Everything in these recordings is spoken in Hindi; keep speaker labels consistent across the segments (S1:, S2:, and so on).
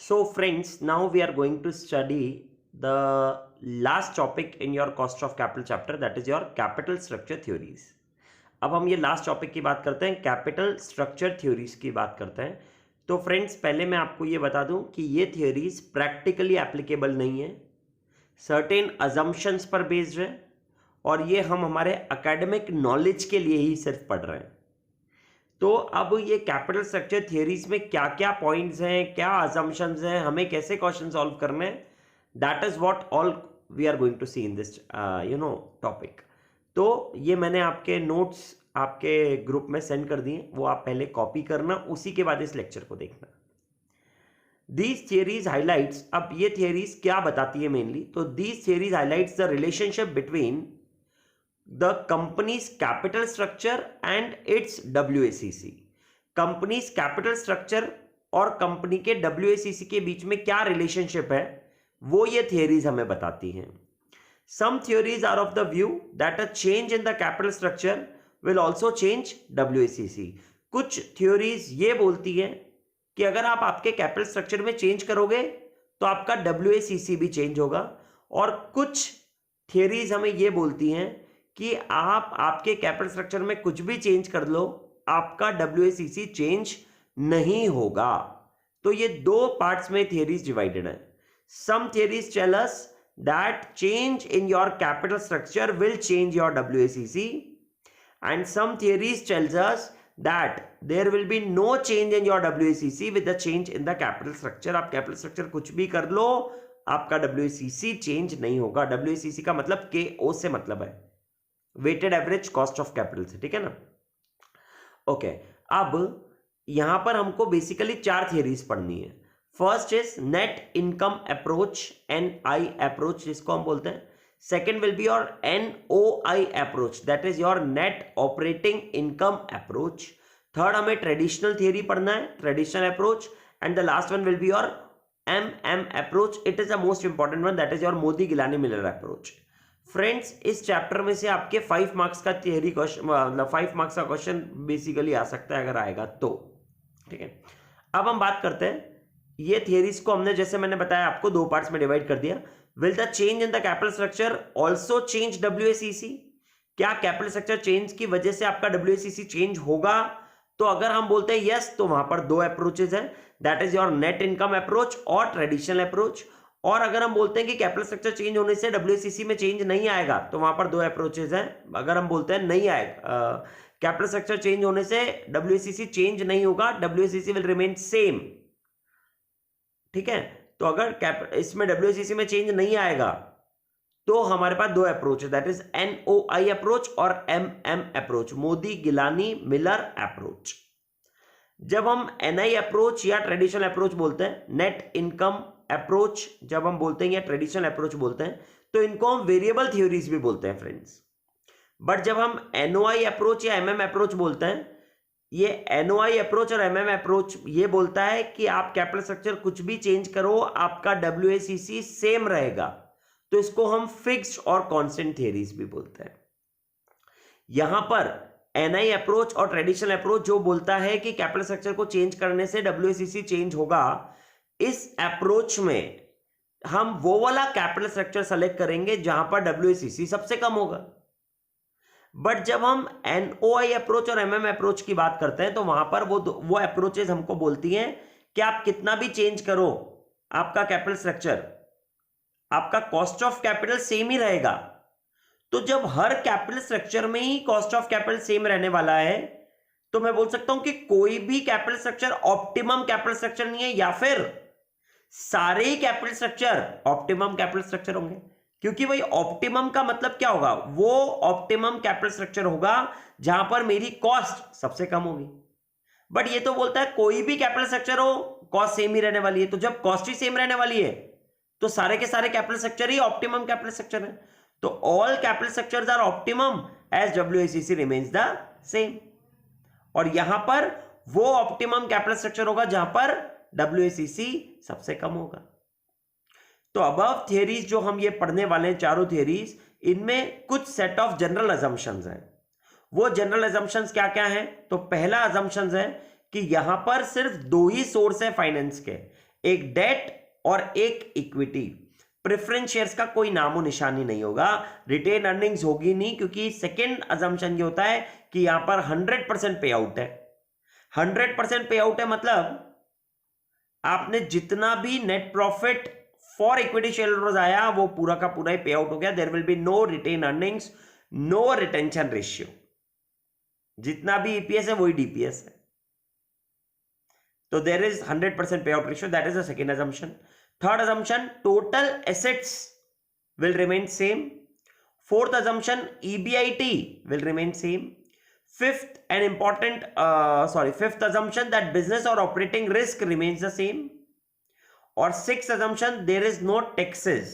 S1: So friends, now we are going to study the last topic in your cost of capital chapter, that is your capital structure theories. अब हम ये लास्ट टॉपिक की बात करते हैं, कैपिटल स्ट्रक्चर थ्योरीज की बात करते हैं. तो फ्रेंड्स, पहले मैं आपको ये बता दूं कि ये थ्योरीज प्रैक्टिकली एप्लीकेबल नहीं है, सर्टेन अजम्पशंस पर बेस्ड है और ये हम हमारे एकेडमिक नॉलेज के लिए ही सिर्फ पढ़ रहे हैं. तो अब ये कैपिटल स्ट्रक्चर थियरीज में क्या क्या पॉइंट्स हैं, क्या अजम्पशंस हैं, हमें कैसे क्वेश्चन सॉल्व करने हैं, that is what all we are going to see in this topic. तो ये मैंने आपके नोट्स आपके ग्रुप में सेंड कर दिए, वो आप पहले कॉपी करना, उसी के बाद इस लेक्चर को देखना. दीज थियरीज हाईलाइट्स, अब ये थियरीज क्या बताती है मेनली, तो these theories highlights the relationship between the company's capital structure and its WACC. Companies capital structure और कंपनी के WACC के बीच में क्या रिलेशनशिप है, वो ये थियरीज हमें बताती हैं. Some theories are of the view that a change in the capital structure will also change WACC. कुछ थियोरीज ये बोलती हैं कि अगर आप आपके कैपिटल स्ट्रक्चर में चेंज करोगे तो आपका WACC भी चेंज होगा, और कुछ थियरीज हमें ये बोलती हैं कि आप आपके कैपिटल स्ट्रक्चर में कुछ भी चेंज कर लो, आपका WACC चेंज नहीं होगा. तो ये दो पार्ट्स में थियरीज डिवाइडेड है. Some theories tell us that change in your capital structure will change your WACC, and some theories tells us that there will be no change in your WACC with the change in the capital structure. आप कैपिटल स्ट्रक्चर कुछ भी कर लो, आपका WACC चेंज नहीं होगा. WACC का मतलब KO से मतलब है, weighted average cost of capital से, ठीक है ना. ओके, अब यहां पर हमको बेसिकली चार थियरीज पढ़नी है. First is net income approach, NI approach जिसको हम बोलते हैं. Second will be your NOI approach, that is your net operating income approach. Third हमें ट्रेडिशनल थियरी पढ़ना है, traditional approach. And the last one will be your MM approach. It is the most important one, that is your Modigliani Miller approach. Friends, इस चैप्टर में से आपके 5 मार्क्स का थियरी क्वेश्चन, मतलब 5 मार्क्स का क्वेश्चन बेसिकली आ सकता है अगर आएगा तो, ठीक है. अब हम बात करते हैं, ये थियरीज को हमने जैसे मैंने बताया आपको दो पार्ट्स में डिवाइड कर दिया. Will the change in the capital structure also change WACC? क्या कैपिटल स्ट्रक्चर चेंज की वजह से आपका WACC चेंज होगा? तो अगर हम बोलते हैं यस, तो वहां पर दो अप्रोचेज हैं, that is your net income approach और ट्रेडिशनल अप्रोच. और अगर हम बोलते हैं कि कैपिटल स्ट्रक्चर चेंज होने से WACC में चेंज नहीं आएगा, तो वहां पर दो अप्रोचेज हैं. अगर हम बोलते हैं नहीं आएगा, कैपिटल स्ट्रक्चर चेंज होने से WACC चेंज नहीं होगा, WACC विल रिमेन सेम, ठीक है. तो अगर इसमें WACC में चेंज नहीं आएगा तो हमारे पास दो अप्रोच है, दैट इज NOI अप्रोच और MM approach, Modigliani Miller approach. जब हम NI अप्रोच या ट्रेडिशनल अप्रोच बोलते हैं, नेट इनकम अप्रोच जब हम बोलते हैं या ट्रेडिशनल अप्रोच बोलते हैं, तो इनको हम वेरिएबल थ्योरीज भी बोलते हैं फ्रेंड्स. बट जब हम NOI अप्रोच या MM अप्रोच बोलते हैं, ये NOI अप्रोच और MM अप्रोच ये बोलता है कि आप कैपिटल स्ट्रक्चर कुछ भी चेंज करो, आपका WACC सेम रहेगा. तो इसको हम फिक्स्ड और कांस्टेंट थ्योरीज भी बोलते हैं. यहां पर NI अप्रोच और ट्रेडिशनल अप्रोच जो बोलता है कि कैपिटल स्ट्रक्चर को चेंज करने से WACC चेंज होगा, इस अप्रोच में हम वो वाला कैपिटल स्ट्रक्चर सेलेक्ट करेंगे जहां पर WACC सबसे कम होगा. बट जब हम NOI अप्रोच और MM अप्रोच की बात करते हैं, तो वहां पर वो अप्रोचेस हमको बोलती हैं कि आप कितना भी चेंज करो, आपका कैपिटल स्ट्रक्चर, आपका कॉस्ट ऑफ कैपिटल सेम ही रहेगा. तो जब हर कैपिटल स्ट्रक्चर में ही कॉस्ट ऑफ कैपिटल सेम रहने वाला है, तो मैं बोल सकता हूं कि कोई भी capital structure optimum capital structure नहीं है, या फिर सारे ही capital structure optimum capital structure होंगे. क्योंकि भाई ऑप्टिमम का मतलब क्या होगा, वो ऑप्टिमम कैपिटल स्ट्रक्चर होगा जहां पर मेरी कॉस्ट सबसे कम होगी. बट ये तो बोलता है कोई भी कैपिटल स्ट्रक्चर हो, कॉस्ट सेम ही रहने वाली है. तो जब कॉस्ट ही सेम रहने वाली है, तो सारे के सारे कैपिटल स्ट्रक्चर ही ऑप्टिमम कैपिटल स्ट्रक्चर है. तो all capital structures are optimum as WACC remains the same. और यहां पर वो ऑप्टिमम कैपिटल स्ट्रक्चर होगा जहां पर WACC सबसे कम होगा. तो अबव थियरीज जो हम ये पढ़ने वाले हैं, चारों थियरीज, इनमें कुछ सेट ऑफ जनरल अजम्पशंस हैं. वो जनरल अजम्पशंस क्या क्या हैं? तो पहला अजम्पशंस है कि यहां पर सिर्फ दो ही सोर्स है फाइनेंस के, एक डेट और एक इक्विटी। प्रेफरेंस शेयर्स का कोई नामो निशानी नहीं होगा, रिटेन अर्निंग्स होगी नहीं, क्योंकि सेकेंड अजम्पशन ये होता है कि यहां पर 100% पे आउट है। 100% पे आउट है मतलब आपने जितना भी net profit for equity share holders आया वो पूरा का पूरा ही पे आउट हो गया। There will be no retained earnings, no retention ratio. जितना भी ईपीएस है वही डीपीएस है। तो देयर इज 100% पे out ratio, that is the second assumption. Third assumption, total assets will remain same. Fourth assumption, EBIT will remain same. Fifth assumption that business or operating risk remains the same. और sixth assumption, there is no taxes.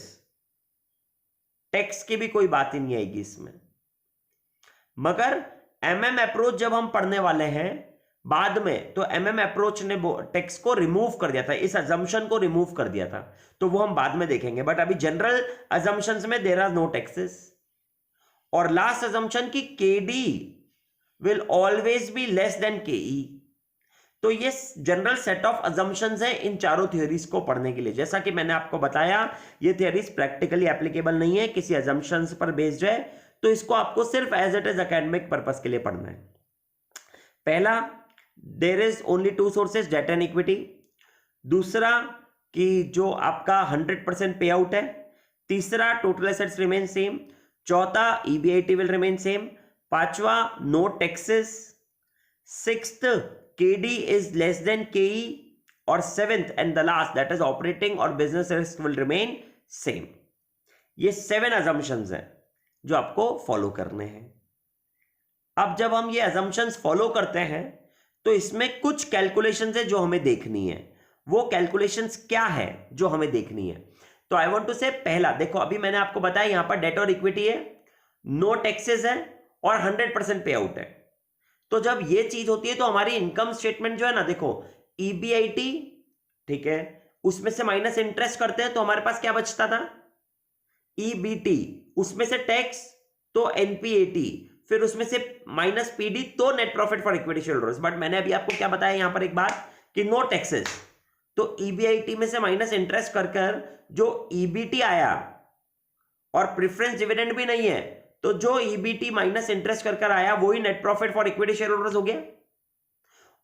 S1: Tax की भी कोई बात ही नहीं आएगी इसमें। मगर MM अप्रोच जब हम पढ़ने वाले हैं बाद में, तो MM अप्रोच ने टैक्स को रिमूव कर दिया था, इस अजम्पशन को रिमूव कर दिया था, तो वो हम बाद में देखेंगे। बट अभी जनरल अजम्पशंस में देयर आर नो टैक्सेस। और लास्ट अजम्पशन की KD will always be less than KE। तो ये जनरल सेट ऑफ अजम्पशंस है इन चारों थ्योरीज को पढ़ने के लिए। जैसा कि मैंने आपको बताया, ये थ्योरीज प्रैक्टिकली एप्लीकेबल नहीं है, किसी अजम्पशंस पर बेस्ड है, तो इसको आपको सिर्फ as it is academic purpose के लिए पढ़ना है। पहला, there is only two sources, debt and equity. दूसरा कि जो आपका 100% पे आउट है। तीसरा, टोटल एसेट्स रिमेन सेम। चौथा, EBIT विल रिमेन सेम। पांचवा, no taxes. Sixth, KD is less than KE। और seventh and the last, that is operating और business risk will remain same. ये 7 assumptions हैं जो आपको फॉलो करने हैं। अब जब हम ये assumptions फॉलो करते हैं तो इसमें कुछ कैलकुलेशंस है जो हमें देखनी है। वो कैलकुलेशंस क्या है जो हमें देखनी है? तो आई वांट टू से, पहला देखो, अभी मैंने आपको बताया यहां पर डेट और इक्विटी है, नो टैक्सेस है और 100% पे आउट है। तो जब ये चीज होती है तो हमारी इनकम स्टेटमेंट जो है ना, देखो EBIT, ठीक है, उसमें से माइनस इंटरेस्ट करते हैं तो हमारे पास क्या बचता था? EBT, उसमें से टैक्स तो NPAT, फिर उसमें से माइनस PD तो net profit for equity share holders. But मैंने अभी आपको क्या बताया यहां पर एक बात कि नो टैक्सेस, तो EBIT में से माइनस इंटरेस्ट कर जो EBT आया और प्रेफरेंस डिविडेंड भी नहीं है, तो जो EBT माइनस इंटरेस्ट कर आया वही net profit for equity share holders हो गया।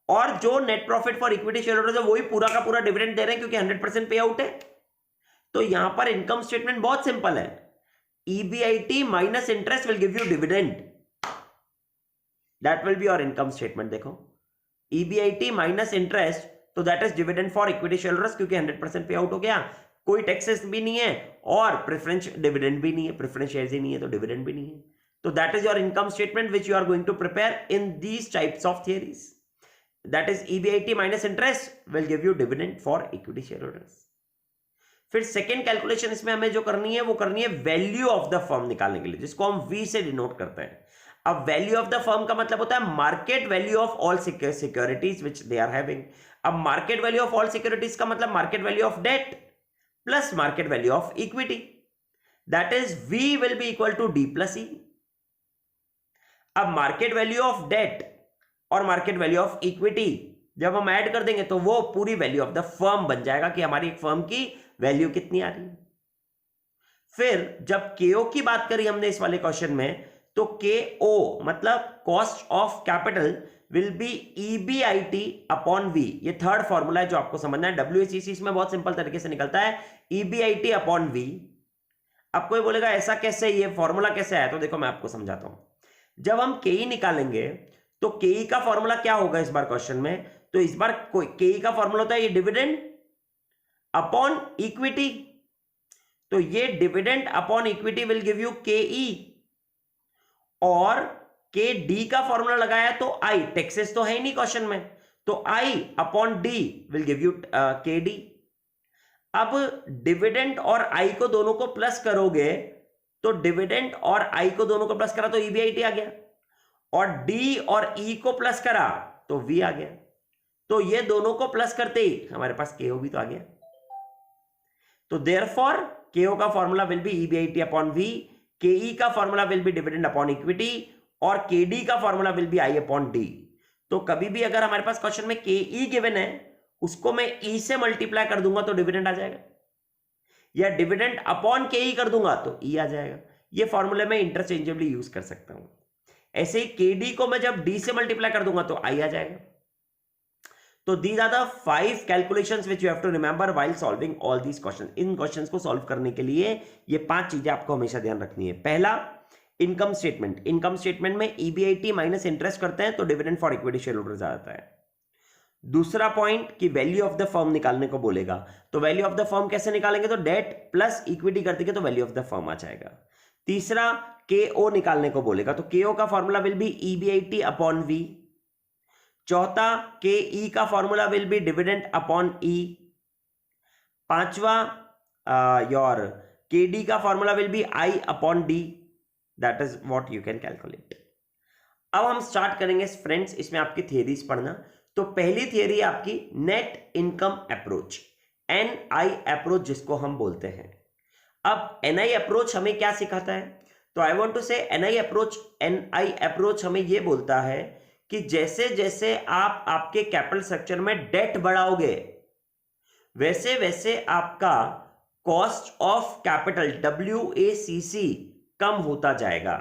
S1: और जो net profit for equity share holders है वही पूरा का पूरा डिविडेंड दे रहे हैं क्योंकि 100% पे आउट है। तो यहां पर इनकम स्टेटमेंट बहुत सिंपल है, EBIT minus interest will give you dividend, that will be your income statement. देखो EBIT माइनस इंटरेस्ट, तो that is dividend for equity share holders क्योंकि 100% पे आउट हो गया, कोई टैक्सेस भी नहीं है और प्रेफरेंस डिविडेंड भी नहीं है, प्रेफरेंस शेयर्स ही नहीं है तो डिविडेंड भी नहीं है। तो that is your income statement which you are going to prepare in these types of theories, that is EBIT minus interest will give you dividend for equity share holders. फिर सेकेंड कैलकुलेशन इसमें हमें जो करनी है वो करनी है वैल्यू ऑफ द फर्म निकालने के लिए, जिसको हम V से डिनोट करते हैं। अब वैल्यू ऑफ द फर्म का मतलब होता है market value of all securities which they are having. अब market value of all securities का मतलब market value of debt plus market value of equity, that is V will be equal to D plus E। अब मार्केट वैल्यू ऑफ डेट और मार्केट वैल्यू ऑफ इक्विटी जब हम ऐड कर देंगे तो वो पूरी वैल्यू ऑफ द फर्म बन जाएगा कि हमारी एक फर्म की वैल्यू कितनी आ रही है। फिर जब KO की बात करी हमने इस वाले क्वेश्चन में, तो KO मतलब cost of capital will be EBIT upon V। ये थर्ड फॉर्मूला है जो आपको समझना है। WACC इसमें बहुत सिंपल तरीके से निकलता है, EBIT अपॉन V। अब कोई बोलेगा ऐसा कैसे, ये फॉर्मूला कैसे आया? तो देखो मैं आपको समझाता हूं। जब हम KE निकालेंगे तो KE का फॉर्मूला क्या होगा इस बार क्वेश्चन में? तो इस बार KE का फॉर्मूला होता है ये डिविडेंड अपॉन इक्विटी। तो ये dividend upon equity will give you KE, और KD का फॉर्मूला लगाया तो I, टैक्सेस तो है ही नहीं क्वेश्चन में, तो I upon D will give you KD। अब डिविडेंड और I को दोनों को प्लस करोगे तो डिविडेंड और I को दोनों को प्लस करा तो EBIT आ गया, और D और E को प्लस करा तो V आ गया। तो ये दोनों को प्लस करते ही हमारे पास KO भी तो आ गया। तो देयरफॉर KO का formula will B EBIT upon V, KE का formula will be dividend upon equity, और KD का formula will B I upon D। तो कभी भी अगर हमारे पास क्वेश्चन में KE गिवन है उसको मैं ई से मल्टीप्लाई कर दूंगा तो डिविडेंड आ जाएगा, या डिविडेंड अपॉन के ई कर दूंगा तो ई आ जाएगा। ये फॉर्मूले में इंटरचेंजेबली यूज कर सकता हूं। ऐसे ही के डी को मैं जब डी से मल्टीप्लाई कर दूंगा तो आई आ जाएगा। तो these are the 5 calculations which you have to remember while solving all these question. इन क्वेश्चंस को सॉल्व करने के लिए ये 5 चीजें आपको हमेशा ध्यान रखनी है। पहला, इनकम स्टेटमेंट। इनकम स्टेटमेंट में ईबीआईटी माइनस इंटरेस्ट करते हैं तो dividend for equity share holders आ जाता है। दूसरा पॉइंट कि वैल्यू ऑफ द फर्म निकालने को बोलेगा, तो वैल्यू ऑफ द फर्म कैसे निकालेंगे, तो डेट प्लस इक्विटी कर देंगे तो वैल्यू ऑफ द फर्म आ जाएगा। तीसरा, केओ निकालने को बोलेगा, तो केओ का formula will be EBIT upon V. चौथा, के ई का formula will be dividend upon E. पांचवा, योर के डी का formula will be I upon D. That is what you can calculate. अब हम स्टार्ट करेंगे फ्रेंड्स इसमें आपकी थियरीज पढ़ना। तो पहली थियरी आपकी net income approach, NI approach जिसको हम बोलते हैं। अब एनआई अप्रोच हमें क्या सिखाता है, तो आई वांट टू से एनआई अप्रोच हमें यह बोलता है कि जैसे जैसे आप आपके कैपिटल स्ट्रक्चर में डेट बढ़ाओगे वैसे वैसे आपका कॉस्ट ऑफ कैपिटल WACC कम होता जाएगा।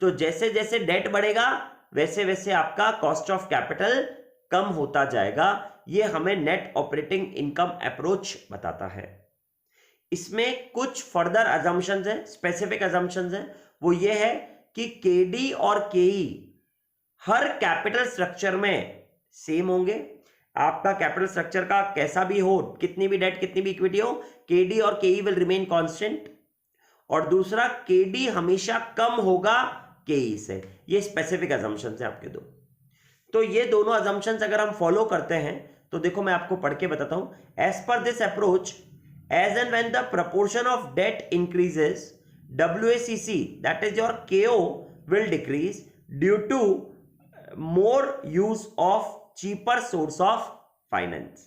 S1: तो जैसे जैसे डेट बढ़ेगा वैसे वैसे आपका कॉस्ट ऑफ कैपिटल कम होता जाएगा। यह हमें नेट ऑपरेटिंग इनकम अप्रोच बताता है। इसमें कुछ फर्दर अजम्पशंस हैं, स्पेसिफिक अजम्पशंस हैं। वो ये है कि केडी और केई हर कैपिटल स्ट्रक्चर में सेम होंगे। आपका कैपिटल स्ट्रक्चर का कैसा भी हो, कितनी भी डेट कितनी भी इक्विटी हो, केडी और केई विल रिमेन कांस्टेंट। और दूसरा, केडी हमेशा कम होगा केई से। ये स्पेसिफिक अजम्पशंस हैं आपके दो। तो ये दोनों अजम्पशंस अगर हम फॉलो करते हैं तो देखो मैं आपको पढ़ के बताता हूं। As per this approach, as and when the proportion of debt increases, WACC that is your KO will decrease due to more use of cheaper source of finance.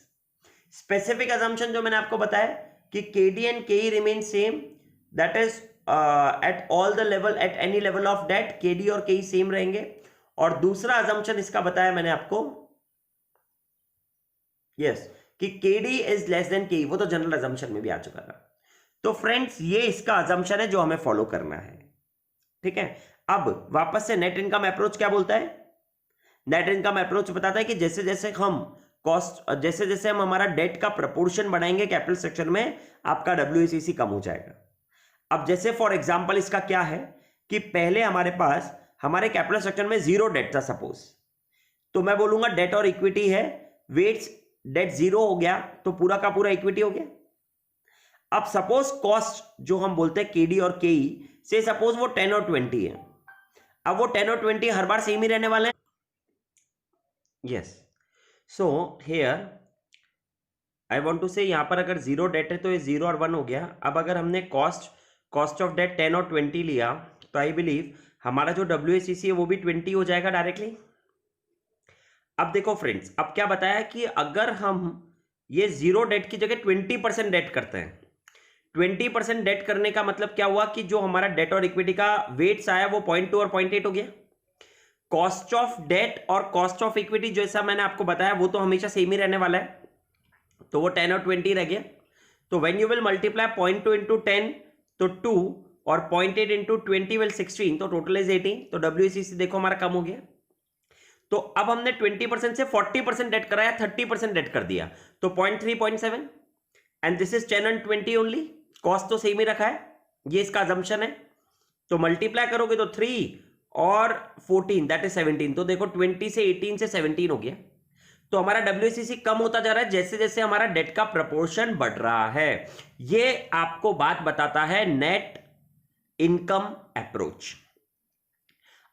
S1: Specific assumption जो मैंने आपको बताया कि KD and KE remain same, that is at all the level, at any level of debt KD और KE same रहेंगे। और दूसरा assumption इसका बताया मैंने आपको, yes, कि KD is less than KE, वो तो जनरल assumption में भी आ चुका था। तो फ्रेंड्स ये इसका अजम्पशन है जो हमें फॉलो करना है, ठीक है। अब वापस से नेट इनकम अप्रोच क्या बोलता है, नेट इनकम अप्रोच बताता है कि जैसे जैसे हम हमारा डेट का प्रपोर्शन बढ़ाएंगे कैपिटल स्ट्रक्चर में, आपका WACC कम हो जाएगा। अब जैसे फॉर एग्जांपल इसका क्या है कि पहले हमारे पास हमारे कैपिटल स्ट्रक्चर में 0 डेट था सपोज, तो मैं बोलूंगा डेट और इक्विटी है, वेट्स डेट 0 हो गया तो पूरा का पूरा इक्विटी हो गया। अब सपोज कॉस्ट जो हम बोलते हैं केडी और केई से, सपोज वो 10 और 20 है। अब वो 10 और 20 हर बार सेम ही रहने वाले हैं, yes. So here I want to say, यहां पर अगर 0 डेट है तो ये 0 और 1 हो गया। अब अगर हमने कॉस्ट ऑफ डेट 10 और 20 लिया तो आई बिलीव हमारा जो WACC है वो भी 20 हो जाएगा डायरेक्टली। अब देखो फ्रेंड्स, अब क्या बताया कि अगर हम ये 0 डेट की जगह 20% डेट करते हैं, 20% डेट करने का मतलब क्या हुआ कि जो हमारा डेट और इक्विटी का वेट्स आया वो 0.2 और 0.8 हो गया। कॉस्ट ऑफ डेट और कॉस्ट ऑफ इक्विटी जैसा मैंने आपको बताया वो तो हमेशा सेम ही रहने वाला है, तो वो 10 और 20 रह गया। तो when you will multiply 0.2 into 10 तो 2 और 0.8 इंटू 20 विल 16, तो टोटल इज 18। तो WACC देखो हमारा कम हो गया। तो अब हमने 20% से 40% डेट कराया, 30% डेट कर दिया, तो 0.3 0.7 and this is 10 and 20 only. Cost तो सेम ही रखा है, ये इसका अजम्पशन है। तो मल्टीप्लाई करोगे तो 3 और 14 दैट इज 17। तो देखो 20 से 18 से 17 हो गया। तो हमारा WACC कम होता जा रहा है जैसे जैसे हमारा डेट का प्रपोर्शन बढ़ रहा है। ये आपको बात बताता है नेट इनकम अप्रोच।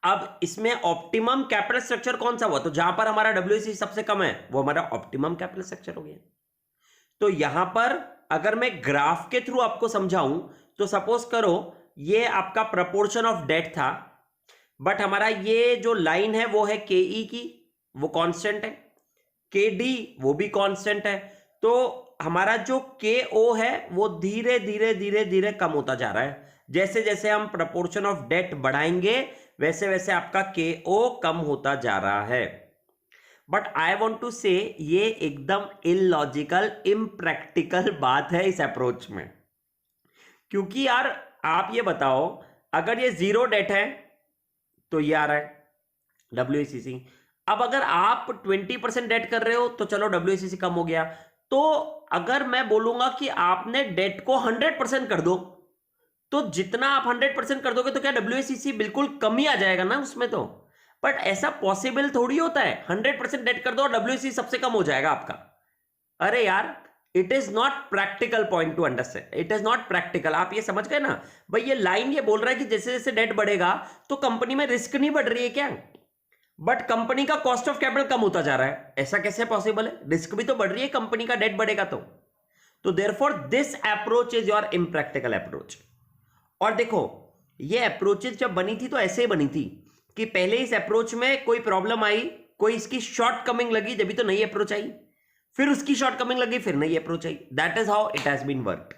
S1: अब इसमें ऑप्टिमम कैपिटल स्ट्रक्चर कौन सा हुआ, तो जहां पर हमारा WACC सबसे कम है वो हमारा ऑप्टिमम कैपिटल स्ट्रक्चर हो गया। तो यहां पर अगर मैं ग्राफ के थ्रू आपको समझाऊं तो सपोज करो ये आपका प्रपोर्शन ऑफ डेट था, बट हमारा ये जो लाइन है वो है KE की, वो कांस्टेंट है, KD वो भी कांस्टेंट है। तो हमारा जो KO है वो धीरे धीरे धीरे धीरे कम होता जा रहा है। जैसे जैसे हम प्रपोर्शन ऑफ डेट बढ़ाएंगे वैसे वैसे आपका KO कम होता जा रहा है। बट आई वॉन्ट टू से ये एकदम इलॉजिकल इम्प्रैक्टिकल बात है इस अप्रोच में, क्योंकि यार आप ये बताओ, अगर ये जीरो डेट है तो ये आ रहा है WACC। अब अगर आप 20% डेट कर रहे हो तो चलो WACC कम हो गया। तो अगर मैं बोलूंगा कि आपने डेट को 100% कर दो, तो जितना आप 100% कर दोगे तो क्या WACC बिल्कुल कम ही आ जाएगा ना उसमें तो। बट ऐसा पॉसिबल थोड़ी होता है, 100% डेट कर दो और WACC सबसे कम हो जाएगा आपका। अरे यार, it is not practical, point to understand, it is not practical. आप ये समझ गए ना भाई, ये लाइन ये बोल रहा है कि जैसे जैसे डेट बढ़ेगा तो कंपनी में रिस्क नहीं बढ़ रही है क्या, बट कंपनी का कॉस्ट ऑफ कैपिटल कम होता जा रहा है। ऐसा कैसे पॉसिबल है, रिस्क भी तो बढ़ रही है कंपनी का, डेट बढ़ेगा तो therefore this approach is your impractical approach. और देखो, ये अप्रोचेस जब बनी थी तो ऐसे ही बनी थी कि पहले इस अप्रोच में कोई प्रॉब्लम आई, कोई इसकी शॉर्ट कमिंग लगी, जब भी तो नई अप्रोच आई, फिर उसकी शॉर्ट कमिंग लगी, फिर नई अप्रोच आई। That is how it has been work.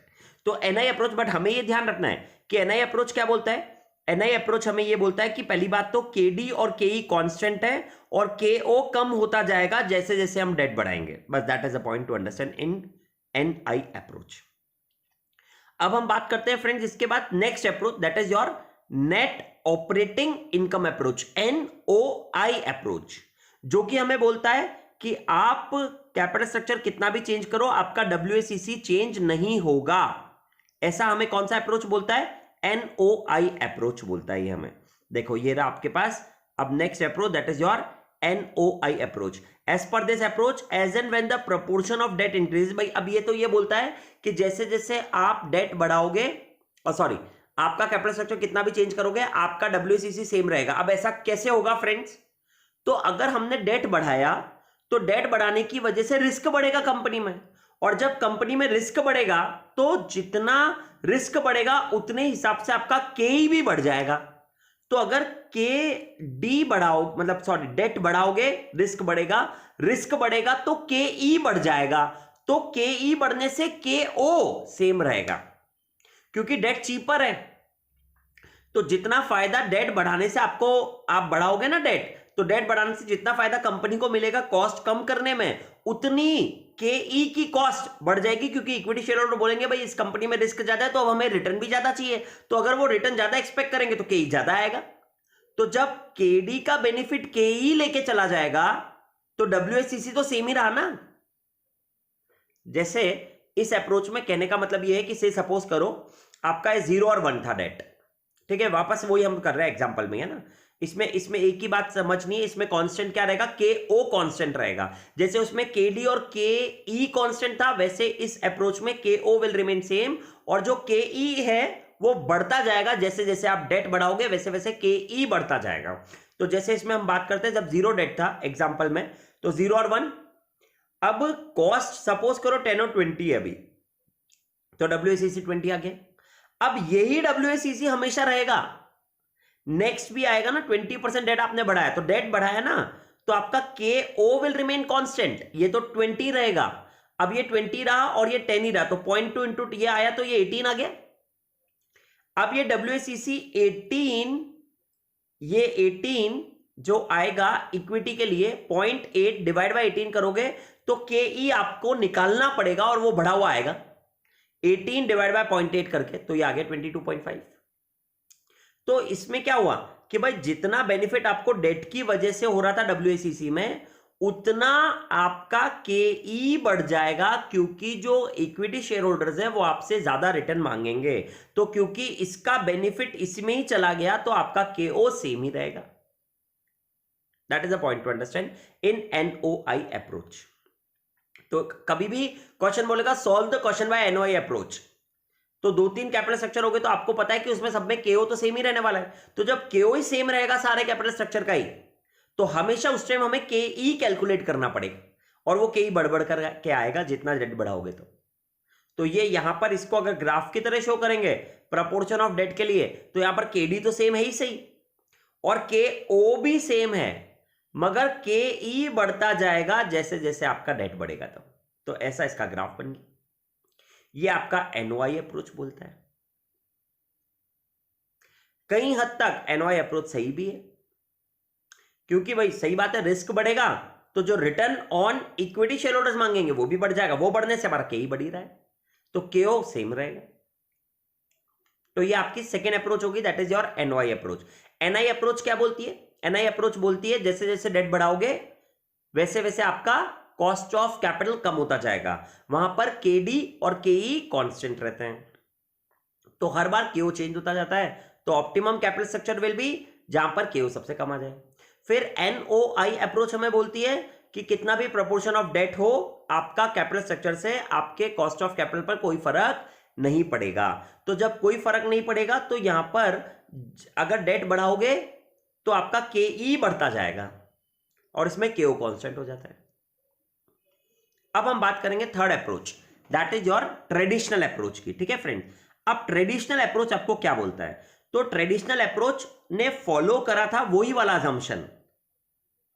S1: तो एनआई अप्रोच, बट हमें ये ध्यान रखना है कि एनआई अप्रोच क्या बोलता है। एनआई अप्रोच हमें ये बोलता है कि पहली बात तो केडी और केई कांस्टेंट है और केओ कम होता जाएगा जैसे जैसे हम डेट बढ़ाएंगे। बस that is a point to understand in NI approach. अब हम बात करते हैं फ्रेंड्स इसके बाद next approach, that is your net operating income approach, NOI approach, जो कि हमें बोलता है कि आप कैपिटल स्ट्रक्चर कितना भी चेंज करो, आपका WACC चेंज नहीं होगा। ऐसा हमें कौन सा अप्रोच बोलता है, NOI अप्रोच बोलता है ये हमें। देखो ये रहा आपके पास अब next approach, that is your NOI approach. As per this approach, as and when the proportion of debt increase, भाई अब ये तो ये बोलता है कि जैसे जैसे आप डेट बढ़ाओगे, सॉरी आपका कैपिटल स्ट्रक्चर कितना भी चेंज करोगे, आपका WACC सेम रहेगा। अब ऐसा कैसे होगा फ्रेंड्स, तो अगर हमने डेट बढ़ाया तो डेट बढ़ाने की वजह से रिस्क बढ़ेगा कंपनी में, और जब कंपनी में रिस्क बढ़ेगा तो जितना रिस्क बढ़ेगा उतने हिसाब से आपका के भी बढ़ जाएगा। तो अगर के डी बढ़ाओ, मतलब सॉरी डेट बढ़ाओगे रिस्क बढ़ेगा, रिस्क बढ़ेगा तो के ई बढ़ जाएगा, तो के ई बढ़ने से के ओ सेम रहेगा, क्योंकि डेट चीपर है। तो जितना फायदा डेट बढ़ाने से आपको, आप बढ़ाओगे ना डेट, तो डेट बढ़ाने से जितना फायदा कंपनी को मिलेगा कॉस्ट कम करने में, उतनी के ई की कॉस्ट बढ़ जाएगी, क्योंकि इक्विटी शेयर होल्डर बोलेंगे भाई इस कंपनी में रिस्क ज्यादा है तो अब हमें रिटर्न भी ज्यादा चाहिए, तो अगर वो रिटर्न ज्यादा एक्सपेक्ट करेंगे तो के ई ज्यादा आएगा। तो जब केडी का बेनिफिट केई लेके चला जाएगा तो WACC तो सेम ही रहा ना। जैसे इस अप्रोच में कहने का मतलब यह है कि से सपोज करो आपका 0 और 1 था डेट, ठीक है, वापस वही हम कर रहे हैं एग्जांपल में, है ना। इसमें एक ही बात समझनी है, इसमें कांस्टेंट क्या रहेगा, के ओ कांस्टेंट रहेगा। जैसे उसमें के डी और के ई कांस्टेंट था, वैसे इस अप्रोच में के ओ विल रिमेन सेम, और जो के ई है वो बढ़ता जाएगा, जैसे जैसे आप डेट बढ़ाओगे वैसे वैसे के ई बढ़ता जाएगा। तो जैसे इसमें हम बात करते हैं जब जीरो डेट था एग्जाम्पल में, तो 0 और 1, अब कॉस्ट सपोज करो 10 और 20 है अभी, तो WACC 20 आ गया। अब यही WACC हमेशा रहेगा, नेक्स्ट भी आएगा ना, 20% डेट आपने बढ़ाया, तो डेट बढ़ाया ना, तो आपका के ओ विल रिमेन कांस्टेंट, ये तो 20 रहेगा। अब ये 20 रहा और ये 10 ही रहा, तो 0.2 इंटू ये आया तो ये 18 आ गया। अब ये WACC 18, ये 18 जो आएगा इक्विटी के लिए 0.8 डिवाइड बाय 18 करोगे तो के ई आपको निकालना पड़ेगा और वो बढ़ा हुआ आएगा 18 डिवाइड बाय 0.8 करके, तो ये आ गया 22.5। तो इसमें क्या हुआ कि भाई जितना बेनिफिट आपको डेट की वजह से हो रहा था WACC में, उतना आपका के ई बढ़ जाएगा, क्योंकि जो इक्विटी शेयर होल्डर्स है वो आपसे ज्यादा रिटर्न मांगेंगे। तो क्योंकि इसका बेनिफिट इसमें ही चला गया तो आपका के ओ सेम ही रहेगा। That is a point to understand in NOI approach. तो कभी भी क्वेश्चन बोलेगा solve the question by NOI approach, तो 2-3 कैपिटल स्ट्रक्चर हो गए, तो आपको पता है कि उसमें सब में केओ तो सेम ही रहने वाला है। तो जब केओ ही सेम रहेगा सारे कैपिटल स्ट्रक्चर का ही, तो हमेशा उस टाइम हमें के ई कैलकुलेट करना पड़ेगा, और वो के ई बढ़ बढ़ कर के आएगा जितना डेट बढ़ाओगे। तो ये यहां पर इसको अगर ग्राफ की तरह शो करेंगे प्रपोर्शन ऑफ डेट के लिए, तो यहां पर के डी तो सेम है ही सही, और के ओ भी सेम है, मगर के ई बढ़ता जाएगा जैसे जैसे आपका डेट बढ़ेगा। तो ऐसा इसका ग्राफ बन गया। ये आपका NOI अप्रोच बोलता है। कई हद तक NOI अप्रोच सही भी है, क्योंकि भाई सही बात है, रिस्क बढ़ेगा तो जो return on equity share holders मांगेंगे वो भी बढ़ जाएगा, वो बढ़ने से हमारा के बढ़ ही रहा है, तो केओ सेम रहेगा। तो ये आपकी सेकेंड अप्रोच होगी, that is your NY approach. NI approach क्या बोलती है? एनआई अप्रोच बोलती है जैसे जैसे डेट बढ़ाओगे वैसे वैसे आपका कॉस्ट ऑफ कैपिटल कम होता जाएगा, वहां पर केडी और केई कांस्टेंट रहते हैं, तो हर बार केओ चेंज होता जाता है, तो optimum capital structure will be जहां पर केओ सबसे कम आ जाए। फिर एनओआई अप्रोच हमें बोलती है कि कितना भी प्रोपोर्शन ऑफ डेट हो, आपका कैपिटल स्ट्रक्चर से आपके कॉस्ट ऑफ कैपिटल पर कोई फर्क नहीं पड़ेगा। तो जब कोई फर्क नहीं पड़ेगा तो यहां पर अगर डेट बढ़ाओगे तो आपका केई बढ़ता जाएगा और इसमें केओ कांस्टेंट हो जाता है। अब हम बात करेंगे third approach, that is your traditional approach की। ठीक है फ्रेंड, अब ट्रेडिशनल अप्रोच आपको क्या बोलता है? तो ट्रेडिशनल अप्रोच ने फॉलो करा था वही वाला असम्पशन,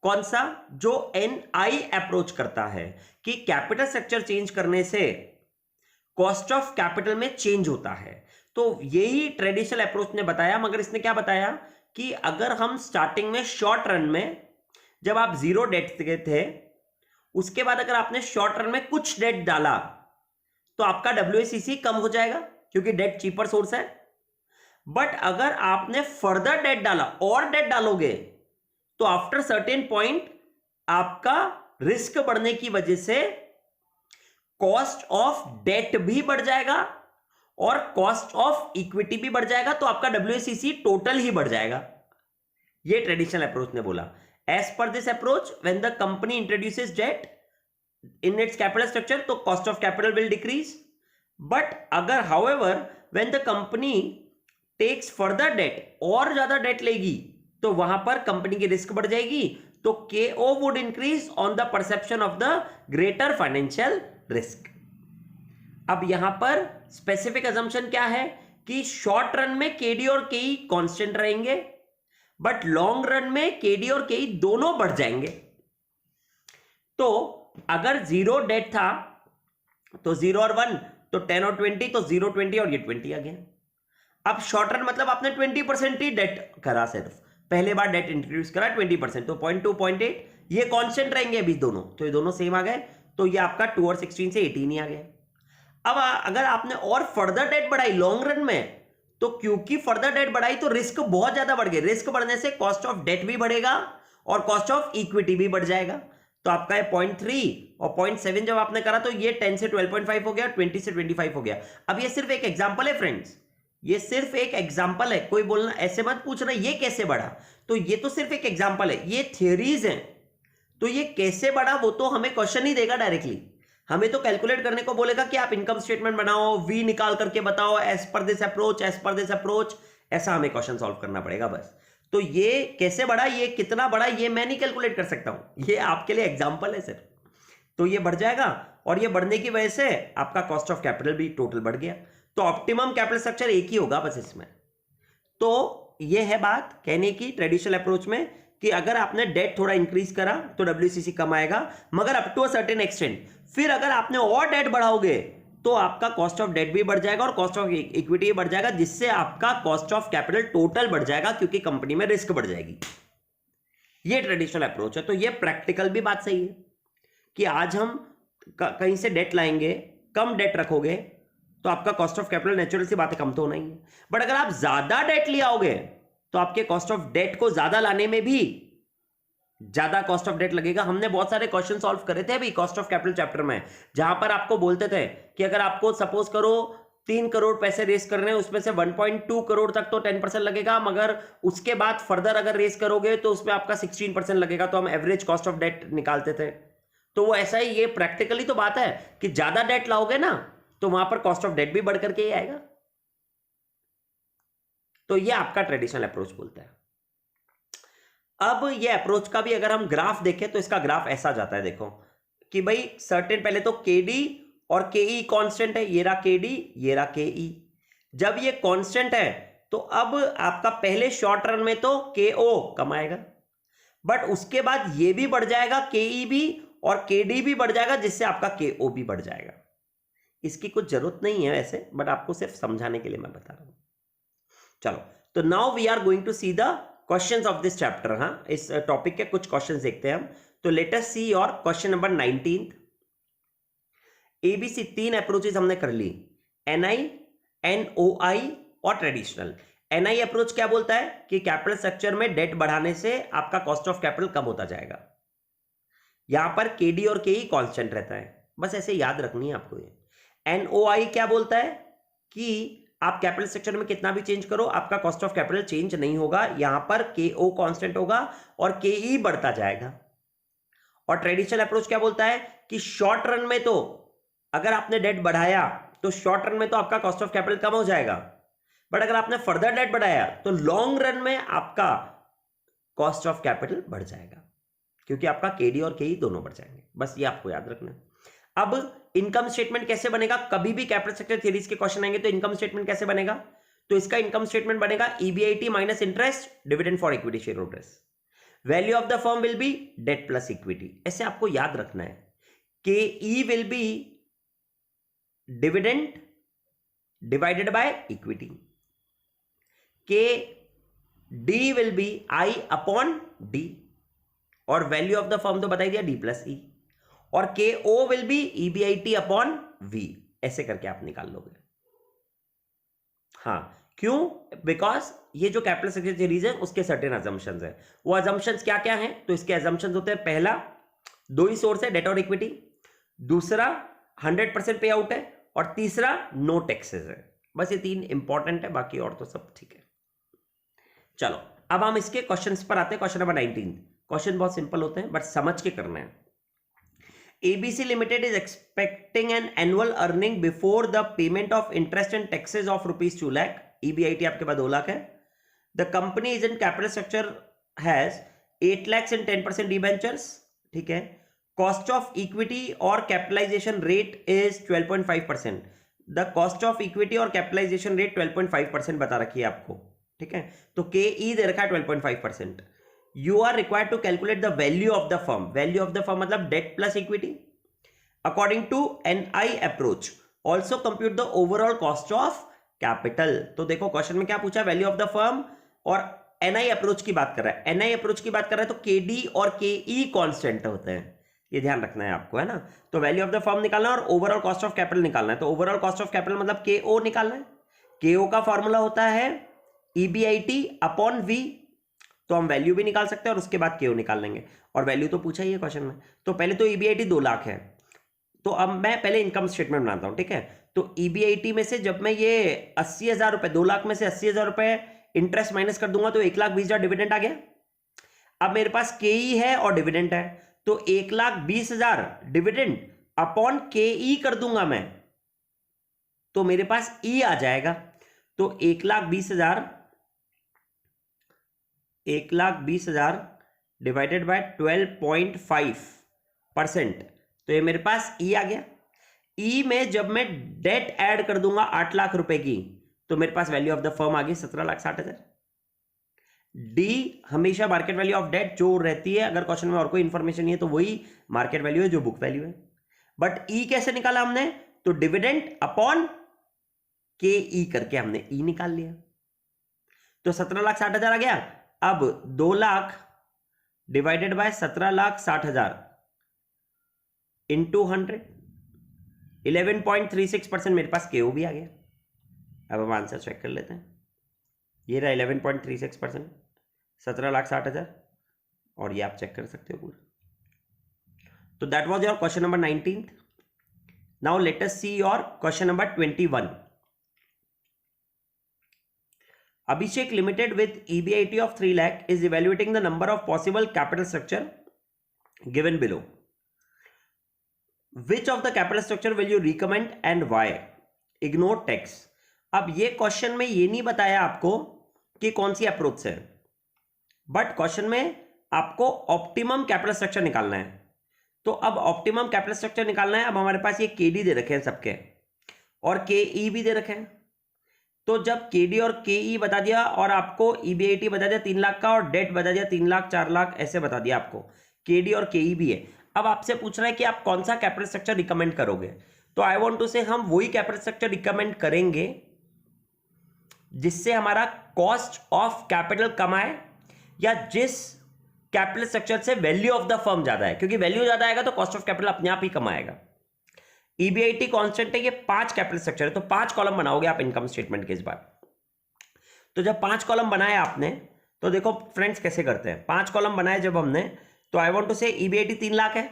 S1: कौन सा? जो एनआई अप्रोच करता है कि कैपिटल स्ट्रक्चर चेंज करने से कॉस्ट ऑफ कैपिटल में चेंज होता है। तो यही ट्रेडिशनल अप्रोच ने बताया, मगर इसने क्या बताया कि अगर हम स्टार्टिंग में शॉर्ट रन में जब आप जीरो डेट थे, उसके बाद अगर आपने शॉर्ट रन में कुछ डेट डाला तो आपका WACC कम हो जाएगा क्योंकि डेट चीपर सोर्स है। बट अगर आपने फर्दर डेट डाला और डेट डालोगे तो आफ्टर सर्टेन पॉइंट आपका रिस्क बढ़ने की वजह से कॉस्ट ऑफ डेट भी बढ़ जाएगा और कॉस्ट ऑफ इक्विटी भी बढ़ जाएगा, तो आपका WACC टोटल ही बढ़ जाएगा। ये ट्रेडिशनल अप्रोच ने बोला। As per this approach, when the company introduces debt in its capital structure, तो cost of capital will decrease. But अगर however when the company takes further debt और ज्यादा डेट लेगी तो वहां पर कंपनी की रिस्क बढ़ जाएगी, तो KO would increase on the perception of the greater financial risk. अब यहां पर स्पेसिफिक assumption क्या है कि शॉर्ट रन में KD और KE कांस्टेंट रहेंगे, बट लॉन्ग रन में केडी और केई दोनों बढ़ जाएंगे। तो अगर जीरो डेट था तो 0 और 1 तो 10 और 20, तो 0 20 और ये 20 आ गया। अब शॉर्ट रन मतलब आपने 20% ही डेट करा, सिर्फ पहले बार डेट इंट्रोड्यूस करा 20%, तो 0.2 0.8 ये कांस्टेंट रहेंगे अभी दोनों, तो ये दोनों सेम आ गए, तो ये आपका 2 और 16 से 18 ही आ गया। अब अगर आपने और फर्दर डेट बढ़ाई लॉन्ग रन में, तो क्योंकि फर्दर डेट बढ़ाई तो रिस्क बहुत ज्यादा बढ़ गया, रिस्क बढ़ने से कॉस्ट ऑफ डेट भी बढ़ेगा और कॉस्ट ऑफ इक्विटी भी बढ़ जाएगा। तो आपका ये 0.3 और 0.7 जब आपने करा तो ये 10 से 12.5 हो गया, 20 से 25 हो गया। अब ये सिर्फ एक एग्जांपल है फ्रेंड्स, ये सिर्फ एक एग्जांपल है, कोई बोलना ऐसे मत पूछना ये कैसे बढ़ा, तो ये तो सिर्फ एक एग्जांपल है, ये थियरीज हैं, तो ये कैसे बढ़ा वो तो हमें क्वेश्चन ही देगा डायरेक्टली, हमें तो कैलकुलेट करने को बोलेगा कि आप इनकम स्टेटमेंट बनाओ, वी निकाल करके बताओ as per this approach, as per this approach, ऐसा हमें क्वेश्चन सॉल्व करना पड़ेगा बस। तो ये कैसे बढ़ा, ये कितना बढ़ा, ये मैं नहीं कैलकुलेट कर सकता हूं, ये आपके लिए एग्जांपल है सर। तो ये बढ़ जाएगा और ये बढ़ने की वजह से आपका कॉस्ट ऑफ कैपिटल भी टोटल बढ़ गया, तो ऑप्टिमम कैपिटल स्ट्रक्चर एक ही होगा बस इसमें। तो ये है बात कहने की ट्रेडिशनल अप्रोच में कि अगर आपने डेट थोड़ा इंक्रीज करा तो WACC कम आएगा, मगर up to a certain extent. फिर अगर आपने और डेट बढ़ाओगे तो आपका कॉस्ट ऑफ डेट भी बढ़ जाएगा और कॉस्ट ऑफ इक्विटी भी बढ़ जाएगा, जिससे आपका कॉस्ट ऑफ कैपिटल टोटल बढ़ जाएगा क्योंकि कंपनी में रिस्क बढ़ जाएगी। ये ट्रेडिशनल अप्रोच है। तो ये प्रैक्टिकल भी बात सही है कि आज हम कहीं से डेट लाएंगे, कम डेट रखोगे तो आपका कॉस्ट ऑफ कैपिटल नेचुरल सी बात है कम तो होना ही है, बट अगर आप ज्यादा डेट ले आओगे तो आपके कॉस्ट ऑफ डेट को ज्यादा लाने में भी ज्यादा कॉस्ट ऑफ डेट लगेगा। हमने बहुत सारे क्वेश्चन सॉल्व करे थे अभी कॉस्ट ऑफ कैपिटल चैप्टर में, जहां पर आपको बोलते थे कि अगर आपको सपोज करो 3 करोड़ पैसे रेस करने हैं, उसमें से 1.2 करोड़ तक तो 10% लगेगा, मगर उसके बाद फर्दर अगर रेस करोगे तो उसमें आपका 16% लगेगा, तो हम एवरेज कॉस्ट ऑफ डेट निकालते थे। तो वो ऐसा ही, ये प्रैक्टिकली तो बात है कि ज्यादा डेट लाओगे ना तो वहां पर कॉस्ट ऑफ डेट भी बढ़ करके ही आएगा। तो ये आपका ट्रेडिशनल अप्रोच बोलता है। अब ये अप्रोच का भी अगर हम ग्राफ देखें तो इसका ग्राफ ऐसा जाता है, देखो कि भाई सर्टेन पहले तो केडी और केई कांस्टेंट है, ये रहा केडी, ये रहा केई। जब ये कांस्टेंट है तो अब आपका पहले शॉर्ट रन में तो केओ कम आएगा, बट उसके बाद ये भी बढ़ जाएगा, केई भी और केडी भी बढ़ जाएगा, जिससे आपका केओ भी बढ़ जाएगा। इसकी कुछ जरूरत नहीं है वैसे, बट आपको सिर्फ समझाने के लिए मैं बता रहा हूं। चलो, तो now we are going to see the questions of this chapter. हाँ, इस टॉपिक के कुछ क्वेश्चंस देखते हैं हम। तो late us see your question number 19। ABC 3 approaches हमने कर ली, एनआई, एनओआई और ट्रेडिशनल। एनआई अप्रोच क्या बोलता है कि कैपिटल स्ट्रक्चर में डेट बढ़ाने से आपका कॉस्ट ऑफ कैपिटल कम होता जाएगा। यहां पर केडी और केई कांस्टेंट रहता है, बस ऐसे याद रखनी है आपको ये। एनओआई क्या बोलता है कि आप कैपिटल स्ट्रक्चर में कितना भी चेंज करो आपका कॉस्ट ऑफ कैपिटल चेंज नहीं होगा, यहां पर केओ कांस्टेंट होगा और केई बढ़ता जाएगा। और ट्रेडिशनल अप्रोच क्या बोलता है कि शॉर्ट रन में तो अगर आपने डेट बढ़ाया तो शॉर्ट रन में तो आपका कॉस्ट ऑफ कैपिटल कम हो जाएगा, बट अगर आपने फर्दर डेट बढ़ाया तो लॉन्ग रन में आपका कॉस्ट ऑफ कैपिटल बढ़ जाएगा, क्योंकि आपका केडी और केई दोनों बढ़ जाएंगे। बस ये आपको याद रखना है। अब इनकम स्टेटमेंट कैसे बनेगा, कभी भी कैपिटल स्ट्रक्चर थ्योरीज के क्वेश्चन आएंगे तो इनकम स्टेटमेंट कैसे बनेगा, तो इसका इनकम स्टेटमेंट बनेगा EBIT minus interest dividend for equity share holders. Value of the firm will be debt plus equity. ऐसे आपको याद रखना है K E will be dividend divided by equity, K D will be I upon D, और वैल्यू ऑफ द फर्म तो बता दिया डी प्लस ई, और के ओ will be EBIT upon V. ऐसे करके आप निकाल लोगे। हाँ, क्यों? बिकॉज ये जो कैपिटल स्ट्रक्चर सीरीज है उसके सर्टेन अजम्पशंस है। वो अजम्पशंस क्या क्या हैं? तो इसके अजम्पशंस होते हैं, पहला दो ही सोर्स है, डेट और इक्विटी, दूसरा 100% पे आउट है, और तीसरा नो टैक्सेस है। बस ये तीन इंपॉर्टेंट है, बाकी और तो सब ठीक है। चलो अब हम इसके क्वेश्चंस पर आते हैं। Question number 19। क्वेश्चन बहुत सिंपल होते हैं बट समझ के करना है। ABC Limited is expecting an annual earning before the payment of interest and taxes of rupees 2 lakh. EBIT आपके पास 2 लाख है. The company is in capital structure has 8 lakhs and 10% debentures. ठीक है. Cost of equity or capitalization rate is 12.5%. The cost of equity और capitalization rate 12.5% बता रखी है आपको. ठीक है. तो KE दे रखा है 12.5%. You are required to calculate the value of the firm. Value of the firm मतलब debt plus equity. According to NI approach, also compute the overall cost of capital. तो देखो क्वेश्चन में क्या पूछा, वैल्यू ऑफ द फर्म, और NI अप्रोच की बात कर रहा है। NI अप्रोच की बात कर रहा है तो KD और KE कांस्टेंट होते हैं, ये ध्यान रखना है आपको, है ना। तो वैल्यू ऑफ द फर्म निकालना है और ओवरऑल कॉस्ट ऑफ कैपिटल निकालना है। तो ओवरऑल कॉस्ट ऑफ कैपिटल मतलब KO निकालना है। KO का फॉर्मूला होता है EBIT अपॉन V, तो हम वैल्यू भी निकाल सकते हैं और उसके बाद KO निकाल लेंगे, और वैल्यू तो पूछा ही है क्वेश्चन में। तो पहले तो EBIT 2 लाख है, तो अब मैं पहले इनकम स्टेटमेंट बनाता हूं, ठीक है। तो EBIT में से जब मैं ये 80,000 रुपए, 2 लाख में से 80,000 रुपए इंटरेस्ट माइनस कर दूंगा तो 1,20,000 डिविडेंड आ गया। अब मेरे पास KE है और डिविडेंड है, तो 1,20,000 डिविडेंड अपॉन KE कर दूंगा मैं, तो मेरे पास E आ जाएगा। तो 1,20,000 डिवाइडेड बाय 12.5%, तो ये मेरे पास E आ गया। E में जब मैं डेट ऐड कर दूंगा 8 लाख रुपए की, तो मेरे पास वैल्यू ऑफ द फर्म आ गई 17,60,000। डी हमेशा मार्केट वैल्यू ऑफ डेट जो रहती है, अगर क्वेश्चन में और कोई इंफॉर्मेशन नहीं है तो वही मार्केट वैल्यू है जो बुक वैल्यू है। बट E कैसे निकाला हमने, तो डिविडेंड अपॉन KE करके हमने E निकाल लिया, तो 17,60,000 आ गया। अब 2 लाख डिवाइडेड बाय 17,60,000 इंटू 100, 11.36% मेरे पास KO भी आ गया। अब हम आंसर चेक कर लेते हैं, ये रहा 11.36%, 17,60,000, और ये आप चेक कर सकते हो पूरा। तो that was your question number 19। Now let us see your question number 21। Abhishek Limited with EBIT of 3 lakh is evaluating the number of possible capital structure given below. Which of the capital structure will you recommend and why? Ignore tax. अब ये क्वेश्चन में ये नहीं बताया आपको कि कौन सी अप्रोच है, बट क्वेश्चन में आपको ऑप्टिमम कैपिटल स्ट्रक्चर निकालना है। तो अब ऑप्टिमम कैपिटल स्ट्रक्चर निकालना है। अब हमारे पास ये KD दे रखे हैं सबके, और KE भी दे रखे हैं। तो जब KD और KE बता दिया और आपको EBIT बता दिया 3 लाख का, और डेट बता दिया 3 लाख 4 लाख ऐसे बता दिया आपको, KD और KE भी है। अब आपसे पूछ रहा है कि आप कौन सा कैपिटल स्ट्रक्चर रिकमेंड करोगे, तो आई वांट टू से हम वही कैपिटल स्ट्रक्चर रिकमेंड करेंगे जिससे हमारा कॉस्ट ऑफ कैपिटल कम आए, या जिस कैपिटल स्ट्रक्चर से वैल्यू ऑफ द फर्म ज्यादा है, क्योंकि वैल्यू ज्यादा आएगा तो कॉस्ट ऑफ कैपिटल अपने आप ही कम आएगा। ईबीआईटी कांस्टेंट है, ये 5 कैपिटल स्ट्रक्चर है, तो 5 कॉलम बनाओगे आप इनकम स्टेटमेंट के इस बार। तो जब 5 कॉलम बनाए आपने, तो देखो फ्रेंड्स कैसे करते हैं। 5 कॉलम बनाए जब हमने, तो आई वांट टू से ईबीआईटी 3 लाख है,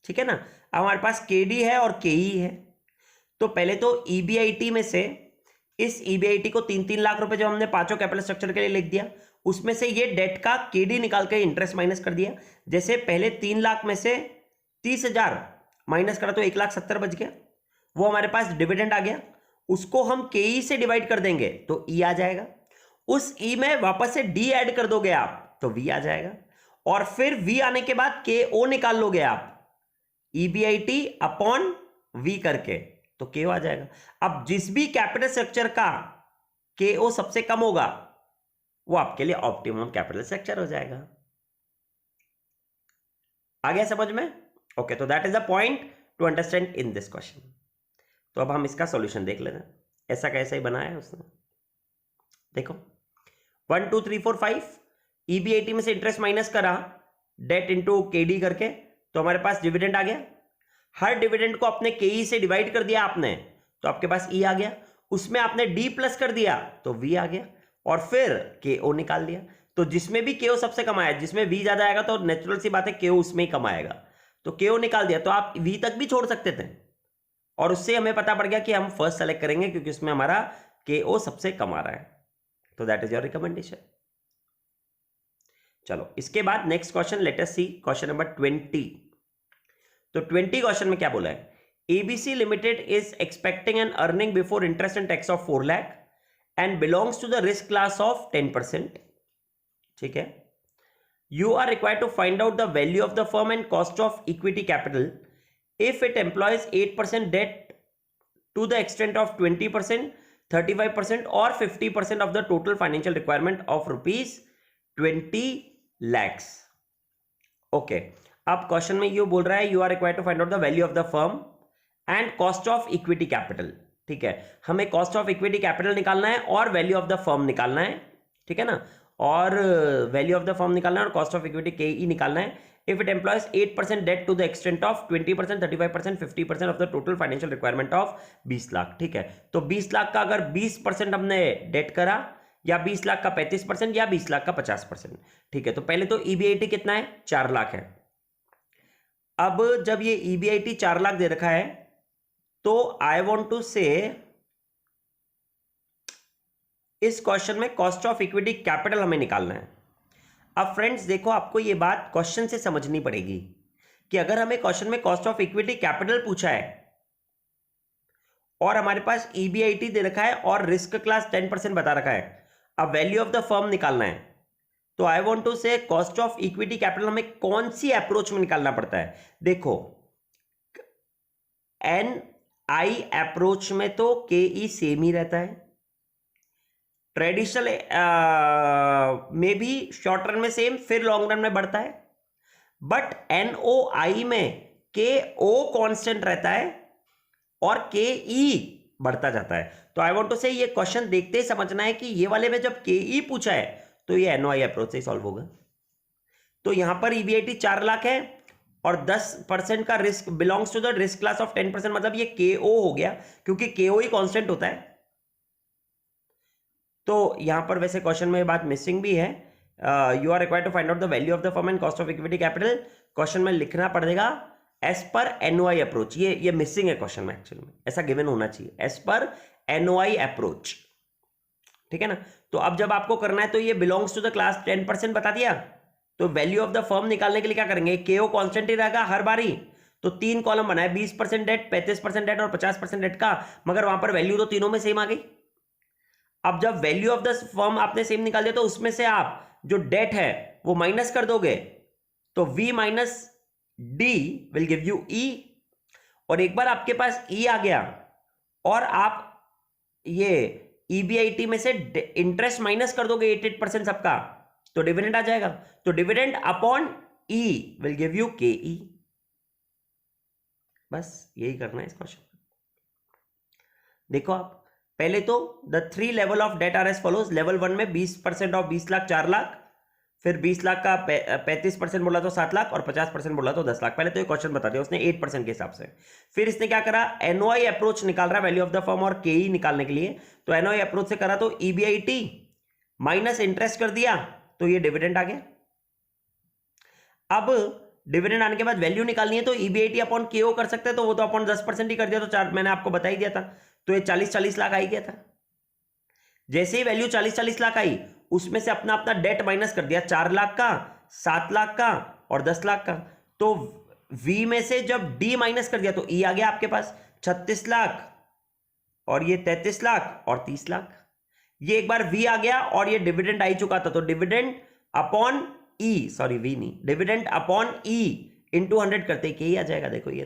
S1: ठीक है ना। अब हमारे पास केडी है और केई है, तो पहले तो ईबीआईटी में से इस ईबीआईटी को 3-3 लाख रुपए जो हमने पांचों कैपिटल स्ट्रक्चर के लिए लिख दिया, उसमें से ये डेट का केडी निकाल के इंटरेस्ट माइनस कर दिया। जैसे पहले 3 लाख में से 30,000 माइनस करा तो 1,70,000 बच गया, वो हमारे पास डिविडेंड आ गया। उसको हम केई से डिवाइड कर देंगे तो ई आ जाएगा, उस ई में वापस से डी ऐड कर दोगे आप तो वी आ जाएगा, और फिर वी आने के बाद के ओ निकाल लोगे आप ईबीआईटी अपॉन वी करके, तो के ओ आ जाएगा। अब जिस भी कैपिटल स्ट्रक्चर का के ओ सबसे कम होगा वो आपके लिए ऑप्टिमम कैपिटल स्ट्रक्चर हो जाएगा। आ गया समझ में? ओके, तो that is the point to understand in this question. तो अब हम इसका सॉल्यूशन देख लेते हैं, ऐसा कैसे ही बनाया है उसने। देखो 1 2 3 4 5 ईबीआईटी में से इंटरेस्ट माइनस करा, डेट इंटू केडी करके, तो हमारे पास डिविडेंड आ गया। हर डिविडेंड को अपने केई से डिवाइड कर दिया आपने, तो आपके पास ई आ गया। उसमें आपने डी प्लस कर दिया तो वी आ गया, और फिर के ओ निकाल दिया। तो जिसमें भी के ओ सबसे कम आया, जिसमें वी ज्यादा आएगा तो नेचुरल सी बात है के ओ उसमें ही कम आएगा, तो के ओ निकाल दिया। तो आप वी तक भी छोड़ सकते थे, और उससे हमें पता पड़ गया कि हम फर्स्ट सेलेक्ट करेंगे क्योंकि उसमें हमारा के ओ सबसे कम आ रहा है। तो दैट इज योर रिकमेंडेशन। चलो इसके बाद next question, let us see question number 20। तो 20 क्वेश्चन में क्या बोला है, ABC limited is expecting an earning before interest and tax of 4 lakh and belongs to the risk class of 10%, ठीक है। You are required to find out the value of the firm and cost of equity capital if it employs 8% debt to the extent of 20%, 35% or 50% of the total financial requirement of rupees 20 lakhs. Okay, अब क्वेश्चन में ये बोल रहा है you are required to find out the value of the firm and cost of equity capital, ठीक है। हमें कॉस्ट ऑफ इक्विटी कैपिटल निकालना है और वैल्यू ऑफ द फर्म निकालना है, ठीक है ना, और वैल्यू ऑफ द फर्म निकालना है और कॉस्ट ऑफ इक्विटी के ई निकालना है। If it employs 8% debt to the extent of 20%, 35%, 50% of the total financial requirement of 20 lakh, ठीक है। तो 20 लाख का अगर 20% हमने डेट करा, या 20 लाख का 35%, या 20 लाख का 50%, ठीक है। तो पहले तो ईबीआईटी कितना है, 4 लाख है। अब जब ये ईबीआईटी 4 लाख दे रखा है, तो आई वॉन्ट टू से इस क्वेश्चन में कॉस्ट ऑफ इक्विटी कैपिटल हमें निकालना है। अब फ्रेंड्स देखो, आपको ये बात क्वेश्चन से समझनी पड़ेगी कि अगर हमें क्वेश्चन में कॉस्ट ऑफ इक्विटी कैपिटल पूछा है और हमारे पास ईबीआईटी दे रखा है और रिस्क क्लास 10% बता रखा है, अब वैल्यू ऑफ द फर्म निकालना है, तो आई वांट टू से कॉस्ट ऑफ इक्विटी कैपिटल हमें कौन सी अप्रोच में निकालना पड़ता है। देखो एनआई अप्रोच में तो के ई सेम ही रहता है, ट्रेडिशनल में भी शॉर्ट रन में सेम, फिर लॉन्ग रन में बढ़ता है, बट एनओआई में के ओ कांस्टेंट रहता है और के ई बढ़ता जाता है। तो आई वांट टू से ये क्वेश्चन देखते ही समझना है कि ये वाले में जब के ई पूछा है तो ये एनओआई अप्रोच से ही सॉल्व होगा। तो यहां पर ईबीआईटी 4 लाख है और 10% का risk belongs to the risk class of 10%, मतलब ये के ओ हो गया क्योंकि के ओ ही कांस्टेंट होता है। तो यहां पर वैसे क्वेश्चन में बात मिसिंग भी है, you are required to find out the value of the firm and cost of equity capital. Question में लिखना पड़ेगा एज पर एनओआई अप्रोच, ये मिसिंग है क्वेश्चन में, एक्चुअली में ऐसा गिवन होना चाहिए एज पर एनओआई अप्रोच, ठीक है ना। तो अब जब आपको करना है तो ये बिलोंग्स टू द क्लास 10% बता दिया, तो वैल्यू ऑफ द फर्म निकालने के लिए क्या करेंगे, के ओ कॉन्स्टेंट ही रहेगा हर बारी, तो 3 कॉलम बनाए, 20% डेट, 35% डेट और 50% डेट का, मगर वहां पर वैल्यू तो तीनों में सेम आ गई। अब जब वैल्यू ऑफ द फर्म आपने सेम निकाल दिया तो उसमें से आप जो डेट है वो माइनस कर दोगे, तो V minus D will give you E, और एक बार आपके पास E आ गया और आप ये ईबीआईटी में से इंटरेस्ट माइनस कर दोगे 88% सबका, तो डिविडेंड आ जाएगा, तो dividend upon E will give you KE। बस यही करना है इस क्वेश्चन में। देखो आप पहले तो the 3 level of debt are as follows. Level 1 में 20% ऑफ 20 लाख 4 लाख, फिर 20 लाख का 35% बोला तो 7 लाख, और 50% बोला तो 10 लाख। पहले तो ये क्वेश्चन बता दिया उसने 8% के हिसाब से। फिर इसने क्या करा, एनओआई अप्रोच निकाल रहा है वैल्यू ऑफ द फर्म और केई निकालने के लिए। तो एनओआई अप्रोच से करा तो ईबीआईटी माइनस इंटरेस्ट कर दिया, तो ये डिविडेंड आ गया। अब डिविडेंड आने के बाद वैल्यू निकालनी है, तो ईबीआईटी अपॉन केओ कर सकते हैं, तो वो तो अपॉन 10% ही कर दिया, तो 4 मैंने आपको बता ही दिया था। तो ये 40-40 लाख आई गया था। जैसे ही वैल्यू 40-40 लाख आई, उसमें से अपना अपना डेट माइनस कर दिया, 4 लाख का, 7 लाख का और 10 लाख का। तो वी में से जब डी माइनस कर दिया तो ई आ गया आपके पास 36 लाख, और ये 33 लाख और 30 लाख। ये एक बार वी आ गया और ये डिविडेंड आ ही चुका था, तो dividend upon E, sorry V नहीं, डिविडेंड अपॉन ई इंटू 100 करते के ही आ जाएगा। देखो ये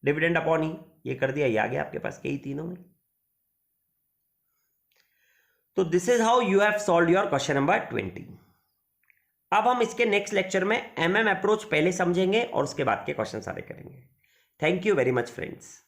S1: डिविडेंड अपॉन ई, ये कर दिया, ये आ गया आपके पास के ही तीनों में। तो this is how you have solved your question number 20। अब हम इसके नेक्स्ट लेक्चर में एमएम अप्रोच पहले समझेंगे और उसके बाद के क्वेश्चन सारे करेंगे। Thank you very much friends.